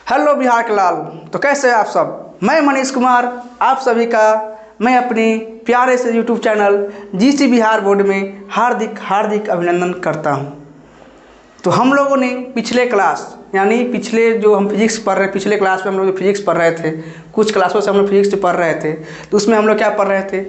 Hello Bihar के लाल। तो कैसे हैं आप सब। मैं मनीष कुमार आप सभी का मैं अपने प्यारे से YouTube channel GC Bihar board में हार्दिक हार्दिक अभिनंदन करता हूं। तो हम लोगों ने पिछले क्लास यानी पिछले जो हम फिजिक्स पढ़ रहे पिछले क्लास में हम लोग फिजिक्स पढ़ रहे थे, कुछ क्लासों से हम लोग फिजिक्स पढ़ रहे थे। तो उसमें हम लोग क्या पढ़ रहे थे,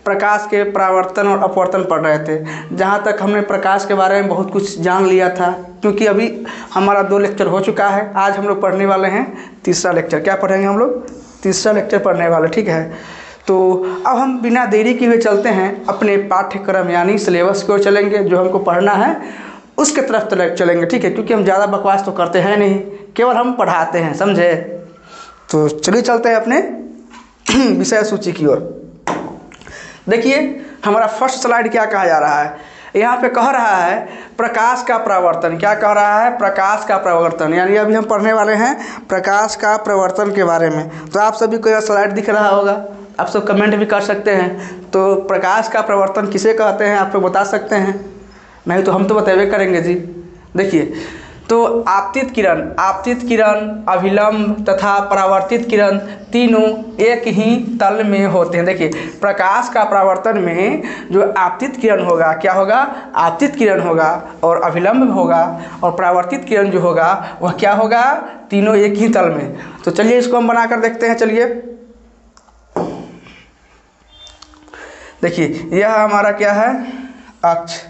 प्रकाश के परावर्तन और अपवर्तन पढ़ रहे थे। जहाँ तक हमने प्रकाश के बारे में बहुत कुछ जान लिया था, क्योंकि अभी हमारा 2 लेक्चर हो चुका है। आज हम लोग पढ़ने वाले हैं तीसरा लेक्चर। क्या पढ़ेंगे हम लोग? तीसरा लेक्चर पढ़ने वाले, ठीक है। तो अब हम बिना देरी किए हुए चलते हैं अपने पाठ्यक्रम यानी सिलेबस की ओर चलेंगे। जो हमको पढ़ना है उसके तरफ चलेंगे, ठीक है। क्योंकि हम ज़्यादा बकवास तो करते हैं नहीं, केवल हम पढ़ाते हैं, समझे। तो चलिए चलते हैं अपने विषय सूची की ओर। देखिए हमारा फर्स्ट स्लाइड क्या कहा जा रहा है। यहाँ पे कह रहा है प्रकाश का प्रवर्तन। क्या कह रहा है? प्रकाश का प्रवर्तन। यानी अभी हम पढ़ने वाले हैं प्रकाश का प्रवर्तन के बारे में। तो आप सभी को यह स्लाइड दिख रहा होगा, आप सब कमेंट भी कर सकते हैं। तो प्रकाश का प्रवर्तन किसे कहते हैं आप लोग बता सकते हैं? नहीं तो हम तो बतेबे करेंगे जी। देखिए तो आपतित किरण, अभिलंब तथा परावर्तित किरण तीनों एक ही तल में होते हैं। देखिए प्रकाश का परावर्तन में जो आपतित किरण होगा, क्या होगा? आपतित किरण होगा, और अभिलंब होगा, और परावर्तित किरण जो होगा वह क्या होगा? तीनों एक ही तल में। तो चलिए इसको हम बनाकर देखते हैं। चलिए देखिए यह हमारा क्या है? अक्ष,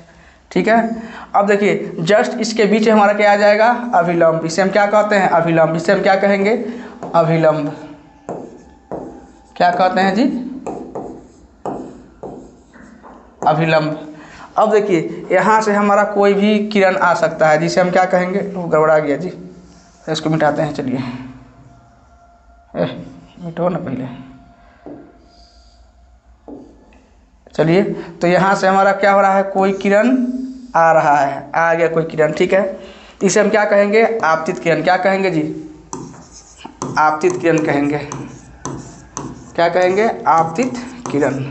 ठीक है। अब देखिए जस्ट इसके बीच हमारा क्या आ जाएगा? अभिलंब। इसे हम क्या कहते हैं? अभिलंब। इसे हम क्या कहेंगे? अभिलंब। क्या कहते हैं जी? अभिलंब। अब देखिए यहाँ से हमारा कोई भी किरण आ सकता है, जिसे हम क्या कहेंगे? गड़बड़ा गया जी, इसको मिटाते हैं। चलिए मिटाओ ना पहले। चलिए तो यहाँ से हमारा क्या हो रहा है? कोई किरण आ रहा है, आ गया कोई किरण, ठीक है। इसे हम क्या कहेंगे? आपतित किरण। क्या कहेंगे जी? आपतित किरण कहेंगे। क्या कहेंगे? आपतित किरण।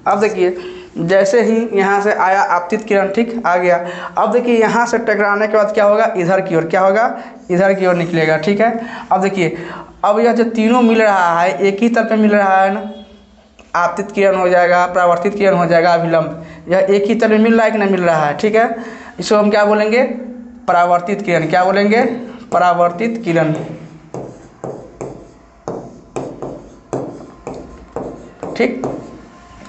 अब देखिए जैसे ही यहाँ से आया आपतित किरण, ठीक, आ गया। अब देखिए यहाँ से टकराने के बाद क्या होगा? इधर की ओर क्या होगा? इधर की ओर निकलेगा, ठीक है। अब देखिए अब यह जो तीनों मिल रहा है एक ही तल पे मिल रहा है ना। आपतित किरण हो जाएगा, परावर्तित किरण हो जाएगा, अभिलंब, यह एक ही तरह मिल रहा है कि नहीं मिल रहा है, ठीक है। इसको हम क्या बोलेंगे? परावर्तित किरण। क्या बोलेंगे? परावर्तित किरण, ठीक।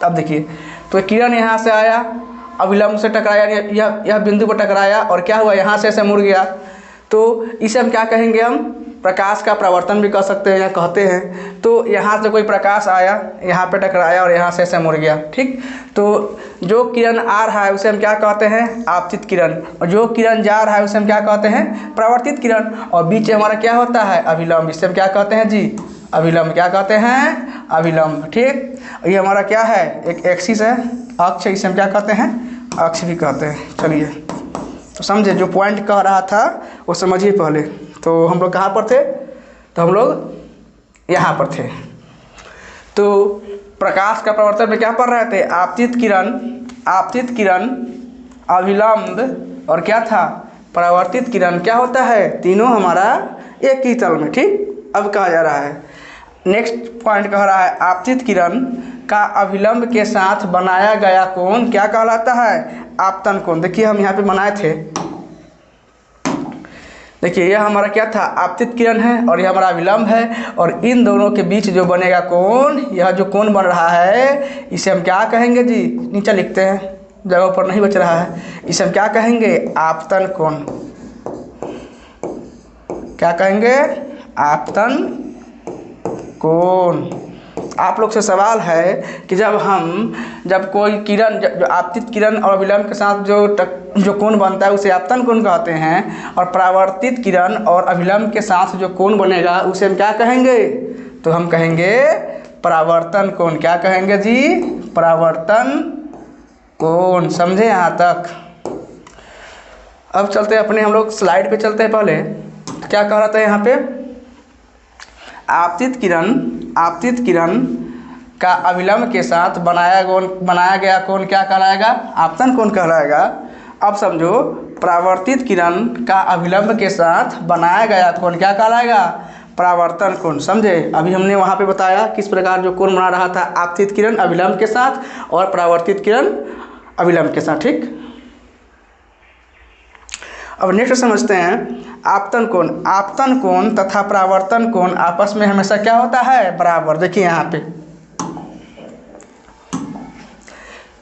अब देखिए तो किरण यहाँ से आया, अभिलंब से टकराया, यह बिंदु पर टकराया, और क्या हुआ? यहाँ से ऐसे मुड़ गया। तो इसे हम क्या कहेंगे? हम प्रकाश का प्रवर्तन भी कह सकते हैं या कहते हैं। तो यहाँ से कोई प्रकाश आया, यहाँ पे टकराया, और यहाँ से ऐसे मुड़ गया, ठीक। तो जो किरण आ रहा है उसे हम क्या कहते हैं? आपतित किरण, और जो किरण जा रहा है उसे हम क्या कहते हैं? परावर्तित किरण। और बीच में हमारा क्या होता है? अभिलंब। इसे हम क्या कहते हैं जी? अभिलंब। क्या कहते हैं? अभिलंब, ठीक। ये हमारा क्या है? एक एक्सिस है, अक्ष, इसे हम क्या कहते हैं? अक्ष भी कहते हैं। चलिए तो समझे, जो पॉइंट कह रहा था वो समझिए पहले। तो हम लोग कहाँ पर थे? तो हम लोग यहाँ पर थे। तो प्रकाश का प्रवर्तन में क्या पढ़ रहे थे? आपतित किरण, अभिलंब, और क्या था? परावर्तित किरण। क्या होता है? तीनों हमारा एक ही तल में, ठीक। अब कहा जा रहा है नेक्स्ट पॉइंट कह रहा है आपतित किरण का अभिलंब के साथ बनाया गया कोण क्या कहलाता है? आपतन कोण। देखिए हम यहाँ पे बनाए थे, देखिए यह हमारा क्या था? आपतित किरण है, और यह हमारा अभिलंब है, और इन दोनों के बीच जो बनेगा कोण, यह जो कोण बन रहा है इसे हम क्या कहेंगे जी? नीचे लिखते हैं, जगह पर नहीं बच रहा है। इसे हम क्या कहेंगे? आपतन कोण। क्या कहेंगे? आपतन कोण। आप लोग से सवाल है कि जब कोई किरण, जो आपतित किरण और अभिलंब के साथ जो कोण बनता है उसे आपतन कोण कहते हैं, और परावर्तित किरण और अभिलंब के साथ जो कोण बनेगा उसे हम क्या कहेंगे? तो हम कहेंगे परावर्तन कोण। क्या कहेंगे जी? परावर्तन कोण। समझे यहाँ तक? अब चलते हैं अपने हम लोग स्लाइड पे चलते हैं। पहले क्या कह रहा था यहाँ पे? आपतित किरण का अभिलंब के साथ बनाया गया कोण क्या कहलाएगा? आपतन कोण कहलाएगा। अब समझो परावर्तित किरण का अभिलंब के साथ बनाया गया कोण क्या कहलाएगा? परावर्तन कोण। समझे? अभी हमने वहाँ पे बताया किस प्रकार जो कोण बना रहा था, आपतित किरण अभिलंब के साथ और परावर्तित किरण अभिलंब के साथ। ठीक, अब नेक्स्ट समझते हैं आपतन कोण। आपतन कोण तथा परावर्तन कोण आपस में हमेशा क्या होता है? बराबर। देखिए यहाँ पे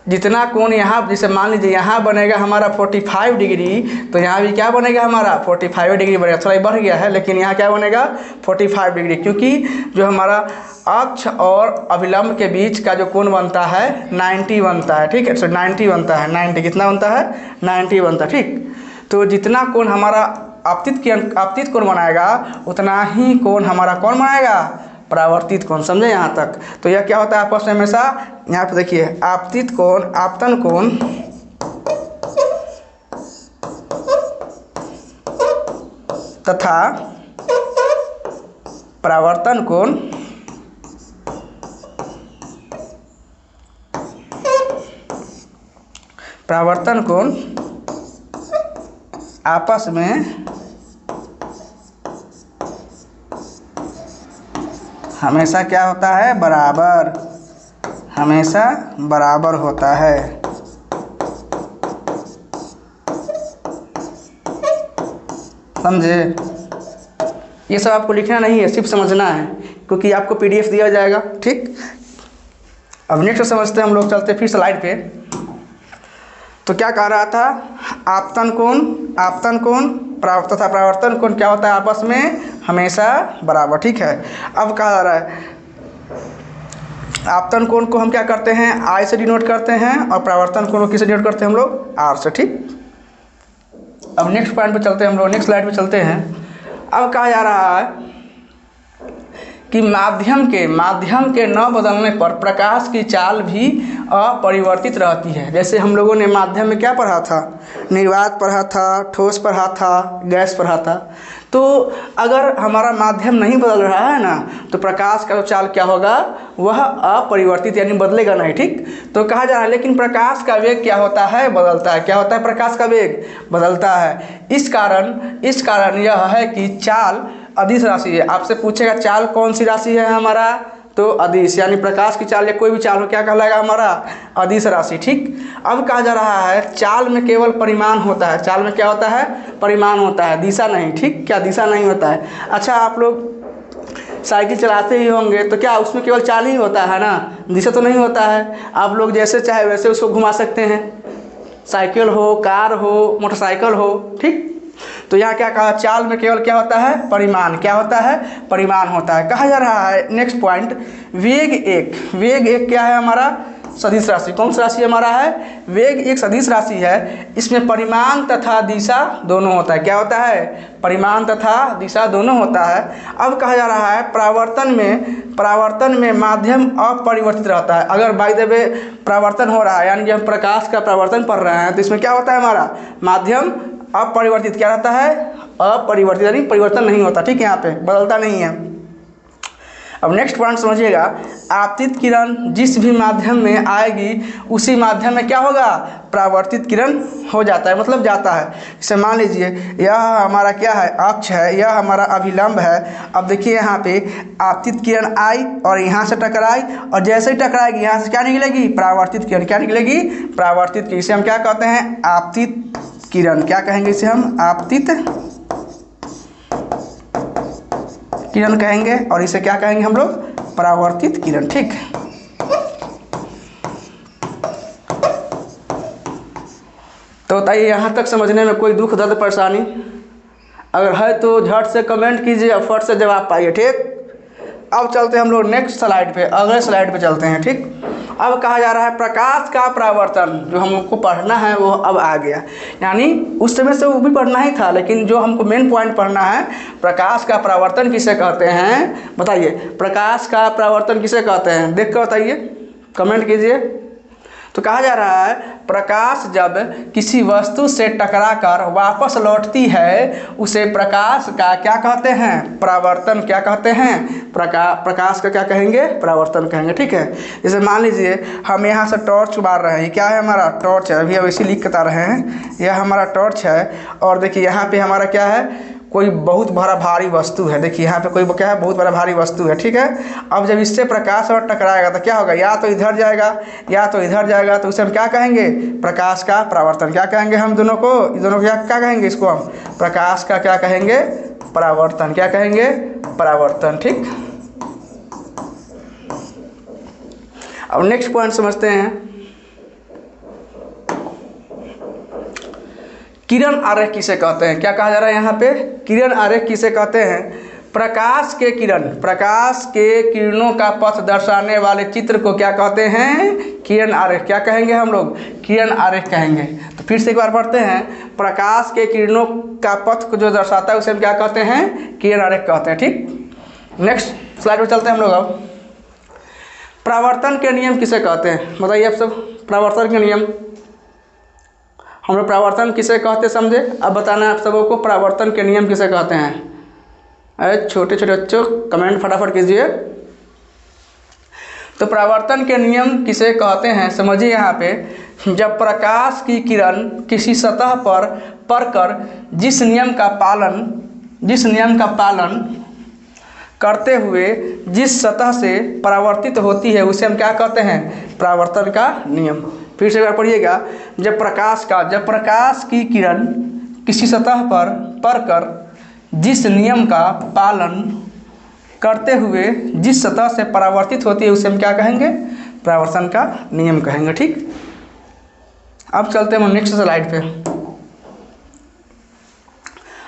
जितना कोण यहाँ, जैसे मान लीजिए यहाँ बनेगा हमारा 45 डिग्री, तो यहाँ भी क्या बनेगा हमारा 45 डिग्री बनेगा। थोड़ा बढ़ गया है लेकिन यहाँ क्या बनेगा 45 डिग्री, क्योंकि जो हमारा अक्ष और अभिलंब के बीच का जो कोण बनता है 90 बनता है। ठीक है, तो 90 बनता है। 90 कितना बनता है? 90 बनता है। ठीक, तो जितना कोण हमारा आपतित कोण बनाएगा उतना ही कोण हमारा कौन बनाएगा? परावर्तित कोण। समझे यहाँ तक? तो यह क्या होता है आपस में हमेशा, यहाँ पे देखिए आपतित कोण, आपतन कोण तथा परावर्तन कोण आपस में हमेशा क्या होता है? बराबर। हमेशा बराबर होता है। समझे? ये सब आपको लिखना नहीं है, सिर्फ समझना है, क्योंकि आपको पीडीएफ दिया जाएगा। ठीक, अब नेक्स्ट समझते हैं हम लोग, चलते फिर स्लाइड पे। तो क्या कह रहा था? आपतन कोण तथा परावर्तन कोण क्या होता है? आपस में हमेशा बराबर। ठीक है, अब कहा जा रहा है आपतन कोण को हम क्या करते हैं? I से डिनोट करते हैं, और परावर्तन कोण को किससे डिनोट करते हैं हम लोग? R से। ठीक, अब नेक्स्ट पॉइंट पे चलते हैं हम लोग, नेक्स्ट स्लाइड पे चलते हैं। अब कहा जा रहा है कि माध्यम के न बदलने पर प्रकाश की चाल भी अपरिवर्तित रहती है। जैसे हम लोगों ने माध्यम में क्या पढ़ा था? निर्वात पढ़ा था, ठोस पढ़ा था, गैस पढ़ा था। तो अगर हमारा माध्यम नहीं बदल रहा है ना, तो प्रकाश का जो चाल क्या होगा? वह अपरिवर्तित यानी बदलेगा नहीं। ठीक, तो कहा जा रहा है लेकिन प्रकाश का वेग क्या होता है? बदलता है। क्या होता है? प्रकाश का वेग बदलता है। इस कारण यह है कि चाल अदिश राशि है। आपसे पूछेगा चाल कौन सी राशि है हमारा? तो अदिश, यानी प्रकाश की चाल या कोई भी चाल हो क्या कहलाएगा हमारा? अदिश राशि। ठीक, अब कहा जा रहा है चाल में केवल परिमाण होता है। चाल में क्या होता है? परिमाण होता है, दिशा नहीं। ठीक, क्या दिशा नहीं होता है? अच्छा, आप लोग साइकिल चलाते ही होंगे, तो क्या उसमें केवल चाल ही होता है ना, दिशा तो नहीं होता है। आप लोग जैसे चाहे वैसे उसको घुमा सकते हैं, साइकिल हो, कार हो, मोटरसाइकिल हो। ठीक, तो यहाँ क्या कहा? चाल में केवल क्या होता है? परिमाण। क्या होता है? परिमाण होता है। कहा जा रहा है नेक्स्ट पॉइंट, वेग एक क्या है हमारा? सदिश राशि। कौन सी राशि हमारा है? वेग एक सदिश राशि है। इसमें परिमाण तथा दिशा दोनों होता है। क्या होता है? परिमाण तथा दिशा दोनों होता है। अब कहा जा रहा है परावर्तन में माध्यम अपरिवर्तित रहता है। अगर बाय द वे परावर्तन हो रहा है, यानी कि हम प्रकाश का परावर्तन पढ़ रहे हैं, तो इसमें क्या होता है? हमारा माध्यम अपरिवर्तित क्या रहता है? अपरिवर्तित, यानी परिवर्तन नहीं होता। ठीक है, यहाँ पे बदलता नहीं है। अब नेक्स्ट पॉइंट समझिएगा, आपतित किरण जिस भी माध्यम में आएगी उसी माध्यम में क्या होगा? परावर्तित किरण हो जाता है, मतलब जाता है। जैसे मान लीजिए यह हमारा क्या है? अक्ष है, यह हमारा अभिलंब है। अब देखिए यहाँ पे आपतित किरण आई और यहाँ से टकराई, और जैसे ही टकराएगी यहाँ से क्या निकलेगी? परावर्तित किरण। क्या निकलेगी? परावर्तित किरण। इसे हम क्या कहते हैं? आपतित किरण। क्या कहेंगे इसे हम? आपतित किरण कहेंगे, और इसे क्या कहेंगे हम लोग? परावर्तित किरण। ठीक, तो बताइए यहाँ तक समझने में कोई दुख दर्द परेशानी अगर है तो झट से कमेंट कीजिए और फट से जवाब पाइए। ठीक, अब चलते हैं हम लोग नेक्स्ट स्लाइड पे, अगले स्लाइड पे चलते हैं। ठीक, अब कहा जा रहा है प्रकाश का परावर्तन, जो हमको पढ़ना है वो अब आ गया। यानी उस समय से वो भी पढ़ना ही था, लेकिन जो हमको मेन पॉइंट पढ़ना है, प्रकाश का परावर्तन किसे कहते हैं? बताइए, प्रकाश का परावर्तन किसे कहते हैं? देख कर बताइए, कमेंट कीजिए। तो कहा जा रहा है प्रकाश जब किसी वस्तु से टकराकर वापस लौटती है उसे प्रकाश का क्या कहते हैं? परावर्तन। क्या कहते हैं? प्रकाश का क्या कहेंगे? परावर्तन कहेंगे। ठीक है, जैसे मान लीजिए हम यहाँ से टॉर्च मार रहे हैं, ये क्या है? हमारा टॉर्च है। अभी हम इसी लिख बता रहे हैं, यह हमारा टॉर्च है। और देखिए यहाँ पे हमारा क्या है? कोई बहुत बड़ा भारी वस्तु है। देखिए यहाँ पे कोई क्या है? बहुत बड़ा भारी वस्तु है। ठीक है, अब जब इससे प्रकाश और टकराएगा तो क्या होगा? या तो इधर जाएगा या तो इधर जाएगा, तो उसे हम क्या कहेंगे? प्रकाश का परावर्तन। क्या कहेंगे हम दोनों को? दोनों को क्या कहेंगे? इसको हम प्रकाश का क्या कहेंगे? परावर्तन। क्या कहेंगे? परावर्तन। ठीक, अब नेक्स्ट पॉइंट समझते हैं। किरण आरेख किसे कहते हैं? क्या कहा जा रहा है यहाँ पे? किरण आरेख किसे कहते हैं? प्रकाश के किरणों का पथ दर्शाने वाले चित्र को क्या कहते हैं? किरण आरेख। क्या कहेंगे हम लोग? किरण आरेख कहेंगे। तो फिर से एक बार पढ़ते हैं। प्रकाश के किरणों का पथ को जो दर्शाता है उसे हम क्या कहते हैं? किरण आरेख कहते हैं। ठीक, नेक्स्ट स्लाइड पर चलते हैं हम लोग। अब परावर्तन के नियम किसे कहते हैं? बताइए आप सब। परावर्तन के नियम हम लोग परावर्तन किसे कहते समझे? अब बताना है आप सबों को परावर्तन के नियम किसे कहते हैं। अरे छोटे छोटे बच्चों कमेंट फटाफट कीजिए। तो परावर्तन के नियम किसे कहते हैं समझिए यहाँ पे। जब प्रकाश की किरण किसी सतह पर पड़कर जिस नियम का पालन करते हुए जिस सतह से परावर्तित होती है उसे हम क्या कहते हैं? परावर्तन का नियम। फिर से एक बार पढ़िएगा। जब प्रकाश की किरण किसी सतह पर पड़कर जिस नियम का पालन करते हुए जिस सतह से परावर्तित होती है उसे हम क्या कहेंगे? परावर्तन का नियम कहेंगे। ठीक, अब चलते हैं नेक्स्ट स्लाइड पे।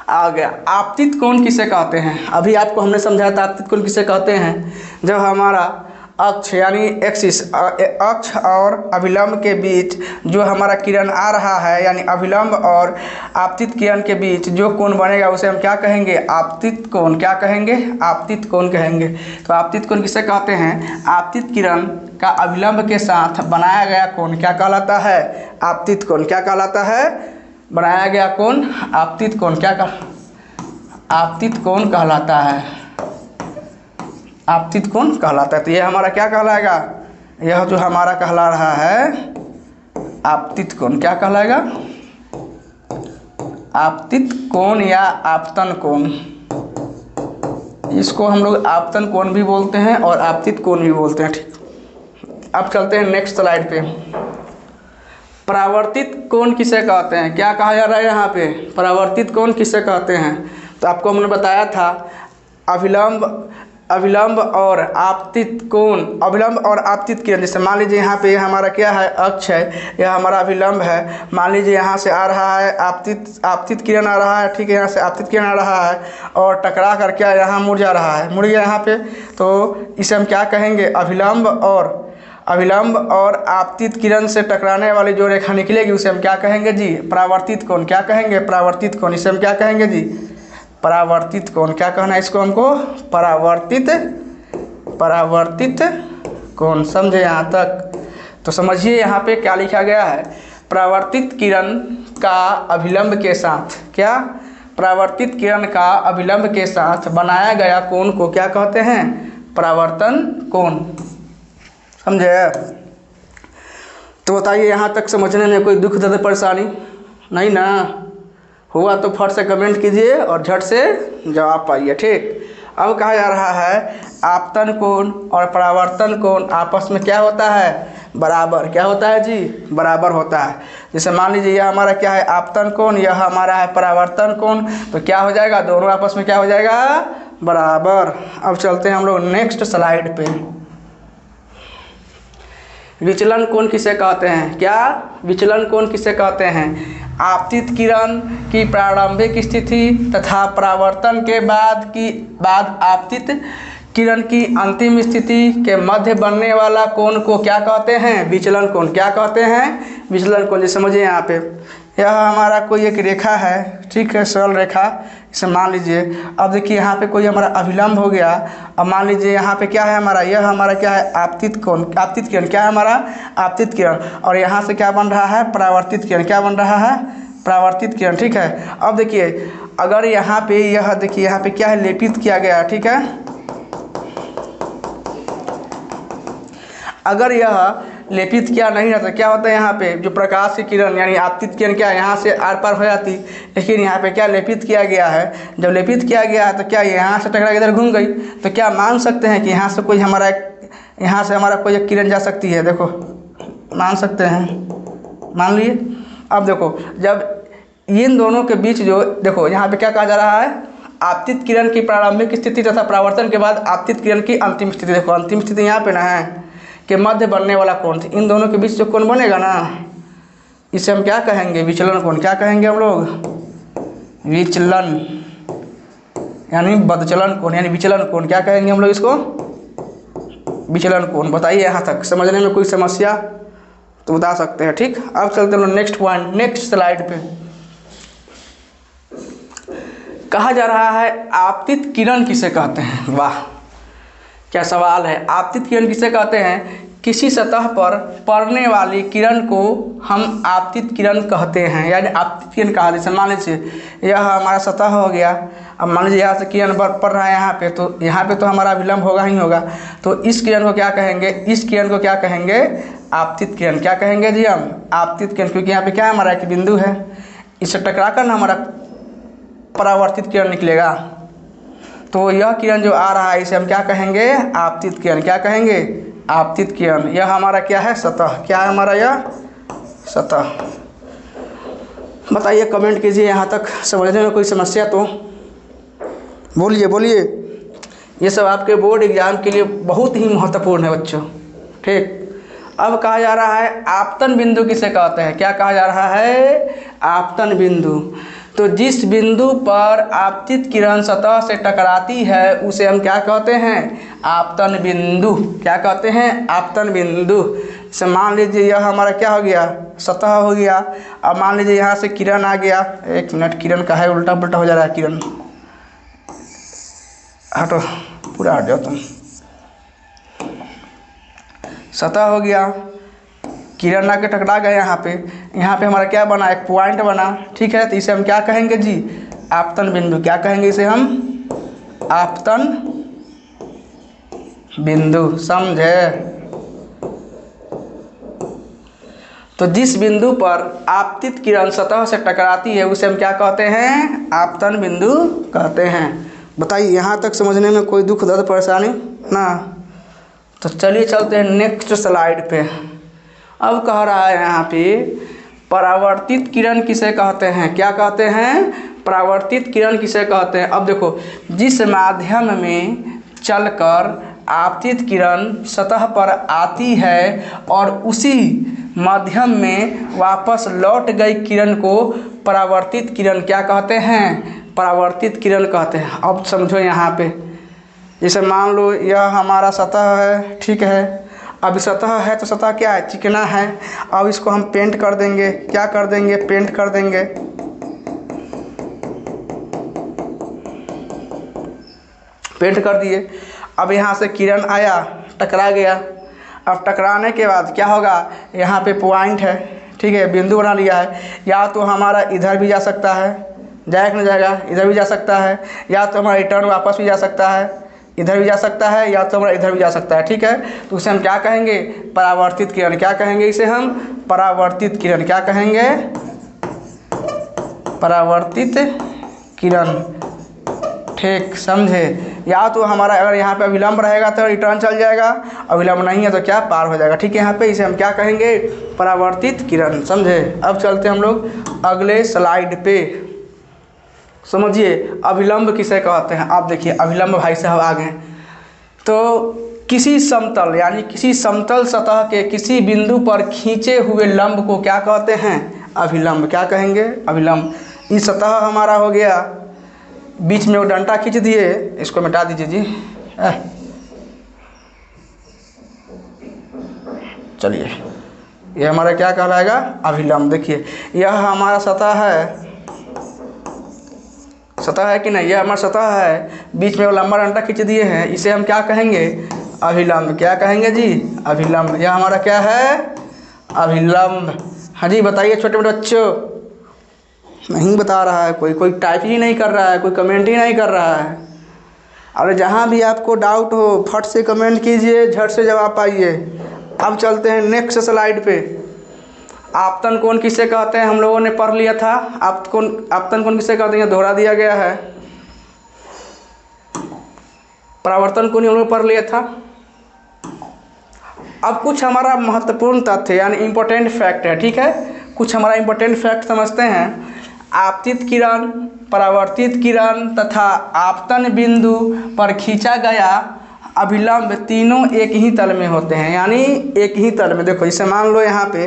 आ गया आपतित कोण किसे कहते हैं? अभी आपको हमने समझाया था आपतित कोण किसे कहते हैं। जब हमारा अक्ष यानी एक्सिस, अक्ष और अभिलंब के बीच जो हमारा किरण आ रहा है, यानी अभिलंब और आपतित किरण के बीच जो कोण बनेगा उसे हम क्या कहेंगे? आपतित कोण। क्या कहेंगे? आपतित कोण कहेंगे। तो आपतित कोण किसे कहते हैं? आपतित किरण का अभिलंब के साथ बनाया गया कोण क्या कहलाता है? आपतित कोण। क्या कहलाता है? बनाया गया कोण आपतित कोण। आपतित कोण कहलाता है। आपतित कोण कहलाता है। तो ये हमारा क्या कहलाएगा? यह जो हमारा कहला रहा है आपतित कोण। क्या कहलाएगा? आपतित कोण या आपतन कोण। इसको हम लोग आपतन कोण भी बोलते हैं और आपतित कोण भी बोलते हैं। ठीक, अब चलते हैं नेक्स्ट स्लाइड पे। परावर्तित कोण किसे कहते हैं? क्या कहा जा रहा है यहाँ पे? परावर्तित कोण किसे कहते हैं? तो आपको हमने बताया था अभिलंब और आपतित कोण, अभिलंब और आपतित किरण। जैसे मान लीजिए यहाँ पे हमारा क्या है? अक्ष है, यह हमारा अभिलंब है। मान लीजिए यहाँ से आ रहा है आपतित किरण आ रहा है। ठीक है, यहाँ से आपतित किरण आ रहा है और टकरा कर क्या यहाँ मुड़ जा रहा है, मुड़ गया यहाँ पे। तो इसे हम क्या कहेंगे? अभिलंब और आपतित किरण से टकराने वाली जो रेखा निकलेगी उसे हम क्या कहेंगे जी? परावर्तित कोण। क्या कहेंगे? परावर्तित कोण। इसे हम क्या कहेंगे जी? परावर्तित कोण। क्या कहना है इसको हमको? परावर्तित कोण। समझे यहाँ तक? तो समझिए यहाँ पे क्या लिखा गया है। परावर्तित किरण का अभिलंब के साथ, क्या? परावर्तित किरण का अभिलंब के साथ बनाया गया कोण को क्या कहते हैं? परावर्तन कोण। समझे? तो बताइए यहाँ तक समझने में कोई दुख दर्द परेशानी नहीं ना हुआ? तो फट से कमेंट कीजिए और झट से जवाब पाइए। ठीक, अब कहा जा रहा है आपतन कोण और परावर्तन कोण आपस में क्या होता है? बराबर। क्या होता है जी? बराबर होता है। जैसे मान लीजिए यह हमारा क्या है? आपतन कोण, यह हमारा है परावर्तन कोण। तो क्या हो जाएगा? दोनों आपस में क्या हो जाएगा? बराबर। अब चलते हैं हम लोग नेक्स्ट स्लाइड पे। विचलन कोण किसे कहते हैं? क्या? विचलन कोण किसे कहते हैं? आपतित किरण की प्रारंभिक स्थिति तथा परावर्तन के बाद आपतित किरण की अंतिम स्थिति के मध्य बनने वाला कोण को क्या कहते हैं? विचलन कोण। क्या कहते हैं? विचलन कोण। जैसे समझिए यहाँ पे यह हमारा कोई एक रेखा है, ठीक है, सरल रेखा, इसे मान लीजिए। अब देखिए यहाँ पे कोई हमारा अभिलंब हो गया। अब मान लीजिए यहाँ पे क्या है हमारा, यह हमारा क्या है, आपतित कोण, आपतित किरण, क्या है हमारा, आपतित किरण। और यहाँ से क्या बन रहा है, परावर्तित किरण, क्या बन रहा है, परावर्तित किरण, ठीक है। अब देखिए अगर यहाँ पे यह देखिए यहाँ पे क्या है, लेपित किया गया, ठीक है। अगर यह लेपित किया नहीं रहता क्या होता है, यहाँ पे जो प्रकाश की किरण यानी आपतित किरण क्या यहाँ से आर पार हो जाती, लेकिन यहाँ पे क्या लेपित किया गया है। जब लेपित किया गया है तो क्या यहाँ से टकरा के इधर घूम गई, तो क्या मान सकते हैं कि यहाँ से कोई हमारा यहाँ से हमारा कोई एक किरण जा सकती है। देखो मान सकते हैं, मान लिए। अब देखो जब इन दोनों के बीच जो देखो यहाँ पे क्या कहा जा रहा है, आपतित किरण की प्रारंभिक स्थिति तथा परावर्तन के बाद आपतित किरण की अंतिम स्थिति। देखो अंतिम स्थिति यहाँ पे ना है कि मध्य बनने वाला कोण, इन दोनों के बीच जो कोण बनेगा ना, इसे हम क्या कहेंगे, विचलन कोण। क्या कहेंगे हम लोग, विचलन यानी बदचलन कोण यानी विचलन कोण, क्या कहेंगे हम लोग इसको, विचलन कोण। बताइए यहाँ तक समझने में कोई समस्या तो बता सकते हैं, ठीक। अब चलते हैं नेक्स्ट पॉइंट, नेक्स्ट स्लाइड पे। कहा जा रहा है आपतित किरण किसे कहते हैं। वाह क्या सवाल है। आपतित किरण किसे कहते हैं, किसी सतह पर पड़ने वाली किरण को हम आपतित किरण कहते हैं, यानी आपतित किरण कहा। जैसे मान लीजिए यह हमारा सतह हो गया, अब मान लीजिए यहाँ से किरण पड़ रहा है यहाँ पे, तो यहाँ पे तो हमारा विलंब होगा ही होगा, तो इस किरण को क्या कहेंगे, इस किरण को क्या कहेंगे, आपतित किरण। क्या कहेंगे जी हम, आपतित किरण, क्योंकि यहाँ पे क्या हमारा एक बिंदु है, इससे टकरा कर ना हमारा परावर्तित किरण निकलेगा। तो यह किरण जो आ रहा है इसे हम क्या कहेंगे, आपतित किरण। क्या कहेंगे, आपतित किरण। यह हमारा क्या है, सतह। क्या है हमारा यह सतह। बताइए, कमेंट कीजिए यहाँ तक समझने में कोई समस्या तो बोलिए बोलिए। ये सब आपके बोर्ड एग्जाम के लिए बहुत ही महत्वपूर्ण है बच्चों, ठीक। अब कहा जा रहा है आपतन बिंदु किसे कहते हैं। क्या कहा जा रहा है, आपतन बिंदु। तो जिस बिंदु पर आपतित किरण सतह से टकराती है उसे हम क्या कहते हैं, आपतन बिंदु। क्या कहते हैं, आपतन बिंदु। से मान लीजिए यह हमारा क्या हो गया, सतह हो गया। अब मान लीजिए यहाँ से किरण आ गया, एक मिनट, किरण का है उल्टा पुल्टा हो जा रहा है, किरण हटो, पूरा हट जाओ तुम। सतह हो गया, किरण आके टकरा गए यहाँ पे हमारा क्या बना, एक पॉइंट बना, ठीक है। तो इसे हम क्या कहेंगे जी, आपतन बिंदु। क्या कहेंगे इसे हम, आपतन बिंदु, समझे। तो जिस बिंदु पर आपतित किरण सतह से टकराती है उसे हम क्या कहते हैं, आपतन बिंदु कहते हैं। बताइए यहाँ तक समझने में कोई दुख दर्द परेशानी ना। तो चलिए चलते हैं नेक्स्ट स्लाइड पे। अब कह रहा है यहाँ पे परावर्तित किरण किसे कहते हैं। क्या कहते हैं, परावर्तित किरण किसे कहते हैं। अब देखो, जिस माध्यम में चलकर आपतित किरण सतह पर आती है और उसी माध्यम में वापस लौट गई किरण को परावर्तित किरण क्या कहते हैं, परावर्तित किरण कहते हैं। अब समझो यहाँ पे, जैसे मान लो यह हमारा सतह है, ठीक है। अब सतह है तो सतह क्या है, चिकना है। अब इसको हम पेंट कर देंगे, क्या कर देंगे, पेंट कर देंगे। पेंट कर दिए। अब यहाँ से किरण आया, टकरा गया। अब टकराने के बाद क्या होगा, यहाँ पे पॉइंट है, ठीक है, बिंदु बना लिया है। या तो हमारा इधर भी जा सकता है, जाएगा नहीं जाएगा, इधर भी जा सकता है। या तो हमारा रिटर्न वापस भी जा सकता है, इधर भी जा सकता है, या तो हमारा इधर भी जा सकता है, ठीक है। तो उसे हम क्या कहेंगे, परावर्तित किरण। क्या कहेंगे इसे हम, परावर्तित किरण। क्या कहेंगे, परावर्तित किरण, ठीक, समझे। या तो हमारा अगर यहाँ पे अविलंब रहेगा तो रिटर्न चल जाएगा, अविलंब नहीं है तो क्या, पार हो जाएगा, ठीक है। यहाँ पे इसे हम क्या कहेंगे, परावर्तित किरण, समझे। अब चलते हम लोग अगले स्लाइड पे। समझिए अभिलंब किसे कहते हैं। आप देखिए अभिलंब भाई साहब आ गए। तो किसी समतल यानी किसी समतल सतह के किसी बिंदु पर खींचे हुए लंब को क्या कहते हैं, अभिलंब। क्या कहेंगे, अभिलंब। ये सतह हमारा हो गया, बीच में वो डंटा खींच दिए, इसको मिटा दीजिए जी। चलिए ये हमारा क्या कहलाएगा, अभिलंब। देखिए यह हमारा सतह है कि नहीं, यह हमारा सतह है, बीच में वो लंबा डंडा खींच दिए हैं, इसे हम क्या कहेंगे, अभिलंब। क्या कहेंगे जी, अभिलंब। यह हमारा क्या है, अभिलंब। हाँ जी बताइए छोटे मोटे बच्चों। नहीं बता रहा है कोई टाइप ही नहीं कर रहा है, कोई कमेंट ही नहीं कर रहा है। अरे जहाँ भी आपको डाउट हो फट से कमेंट कीजिए, झट से जवाब पाइए। अब चलते हैं नेक्स्ट स्लाइड पे। आपतन कोण किसे कहते हैं, हम लोगों ने पढ़ लिया था। आपतन कोण किसे कहते हैं, दोहरा दिया गया है। परावर्तन कोण हम लोग पढ़ लिया था। अब कुछ हमारा महत्वपूर्ण तथ्य यानी इम्पोर्टेंट फैक्ट है, ठीक है। कुछ हमारा इम्पोर्टेंट फैक्ट समझते हैं। आपतित किरण, परावर्तित किरण तथा आपतन बिंदु पर खींचा गया अभिलंब तीनों एक ही तल में होते हैं, यानी एक ही तल में। देखो इसे मान लो यहाँ पे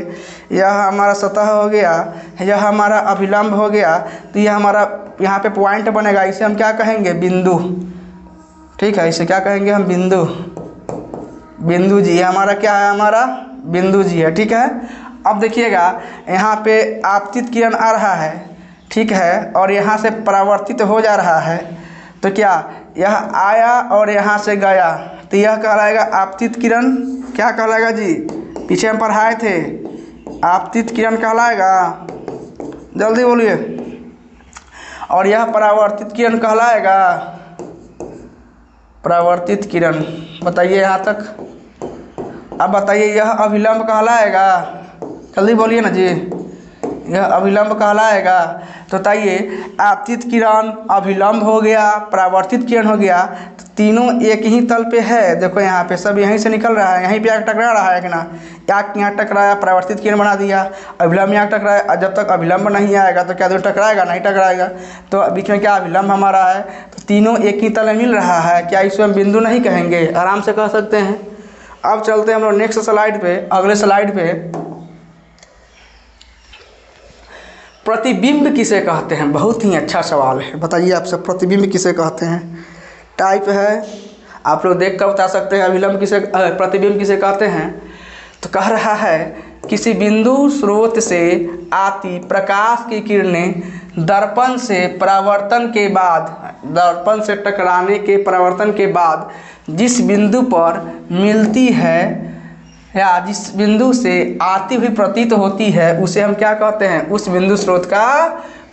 यह हमारा सतह हो गया, यह हमारा अभिलंब हो गया, तो यह हमारा यहाँ पे पॉइंट बनेगा, इसे हम क्या कहेंगे, बिंदु। ठीक है, इसे क्या कहेंगे हम, बिंदु। बिंदु जी हमारा क्या है, हमारा बिंदु जी है, ठीक है। अब देखिएगा यहाँ पे आपतित किरण आ रहा है, ठीक है, और यहाँ से परावर्तित हो जा रहा है, तो क्या यह आया और यहाँ से गया, तो यह कहलाएगा आपतित किरण। क्या कहलाएगा जी, पीछे हम पढ़ाए थे, आपतित किरण कहलाएगा, जल्दी बोलिए। और यह परावर्तित किरण कहलाएगा परावर्तित किरण। बताइए यहाँ तक। अब बताइए यह अभिलंब कहलाएगा, जल्दी बोलिए ना जी, यह अभिलंब कहलाएगा। तो बताइए आपतित किरण, अभिलंब हो गया, परावर्तित किरण हो गया, तो तीनों एक ही तल पे है। देखो यहाँ पे सब यहीं से निकल रहा है, यहीं पे आके टकरा रहा है कि ना, यहाँ टकराया, परावर्तित किरण बना दिया, अभिलंब यहाँ टकराया। जब तक अभिलंब नहीं आएगा तो क्या दोनों टकराएगा, नहीं टकराएगा। तो बीच में क्या अभिलंब हमारा है, तो तीनों एक ही तल में मिल रहा है। क्या इसको हम बिंदु नहीं कहेंगे, आराम से कह सकते हैं। अब चलते हैं हम लोग नेक्स्ट स्लाइड पे, अगले स्लाइड पे। प्रतिबिंब किसे कहते हैं, बहुत ही अच्छा सवाल है। बताइए आप सब, प्रतिबिंब किसे कहते हैं। टाइप है, आप लोग देख कर बता सकते हैं अभिलंब किसे, प्रतिबिंब किसे कहते हैं। तो कह रहा है किसी बिंदु स्रोत से आती प्रकाश की किरणें दर्पण से परावर्तन के बाद, दर्पण से टकराने के परावर्तन के बाद जिस बिंदु पर मिलती है या जिस बिंदु से आती हुई प्रतीत होती है, उसे हम क्या कहते हैं, उस बिंदु स्रोत का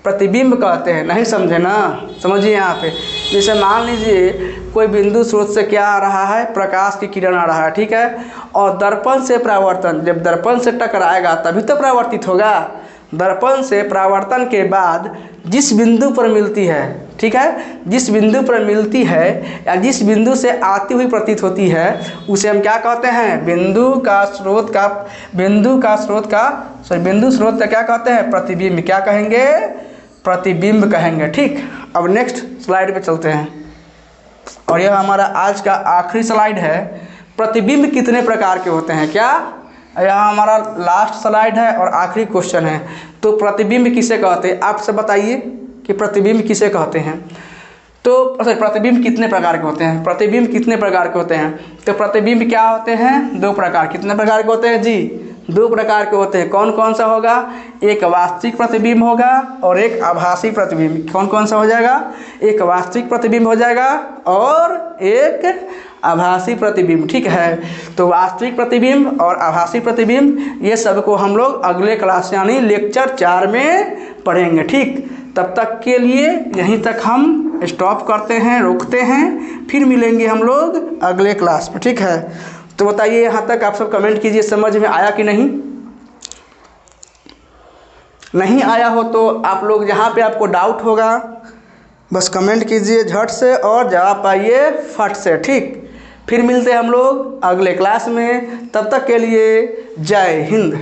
प्रतिबिंब कहते हैं। नहीं समझे ना, समझिए यहाँ पे। जैसे मान लीजिए कोई बिंदु स्रोत से क्या आ रहा है, प्रकाश की किरण आ रहा है, ठीक है, और दर्पण से परावर्तन, जब दर्पण से टकराएगा तभी तो परावर्तित होगा। दर्पण से परावर्तन के बाद जिस बिंदु पर मिलती है, ठीक है, जिस बिंदु पर मिलती है या जिस बिंदु से आती हुई प्रतीत होती है, उसे हम क्या कहते हैं, बिंदु स्रोत का क्या कहते हैं, प्रतिबिंब। क्या कहेंगे, प्रतिबिंब कहेंगे। ठीक, अब नेक्स्ट स्लाइड पे चलते हैं, और यह हमारा आज का आखिरी स्लाइड है। प्रतिबिंब कितने प्रकार के होते हैं, क्या, यह हमारा लास्ट स्लाइड है और आखिरी क्वेश्चन है। तो प्रतिबिंब किसे कहते हैं, आप सब बताइए कि प्रतिबिंब किसे कहते हैं। तो प्रतिबिंब कितने प्रकार के होते हैं, प्रतिबिंब कितने प्रकार के होते हैं। तो प्रतिबिंब क्या होते हैं, दो प्रकार। कितने प्रकार के होते हैं जी, दो प्रकार के होते हैं। कौन कौन सा होगा, एक वास्तविक प्रतिबिंब होगा और एक आभासी प्रतिबिंब। कौन कौन सा हो जाएगा, एक वास्तविक प्रतिबिंब हो जाएगा और एक आभासी प्रतिबिंब। ठीक है, तो वास्तविक प्रतिबिंब और आभासी प्रतिबिंब ये सब को हम लोग अगले क्लास यानी लेक्चर 4 में पढ़ेंगे। ठीक, तब तक के लिए यहीं तक हम स्टॉप करते हैं, रोकते हैं, फिर मिलेंगे हम लोग अगले क्लास में। ठीक है, तो बताइए यहाँ तक आप सब कमेंट कीजिए, समझ में आया कि नहीं। नहीं आया हो तो आप लोग जहाँ पे आपको डाउट होगा बस कमेंट कीजिए झट से और जवाब पाइए फट से। ठीक, फिर मिलते हैं हम लोग अगले क्लास में, तब तक के लिए जय हिंद।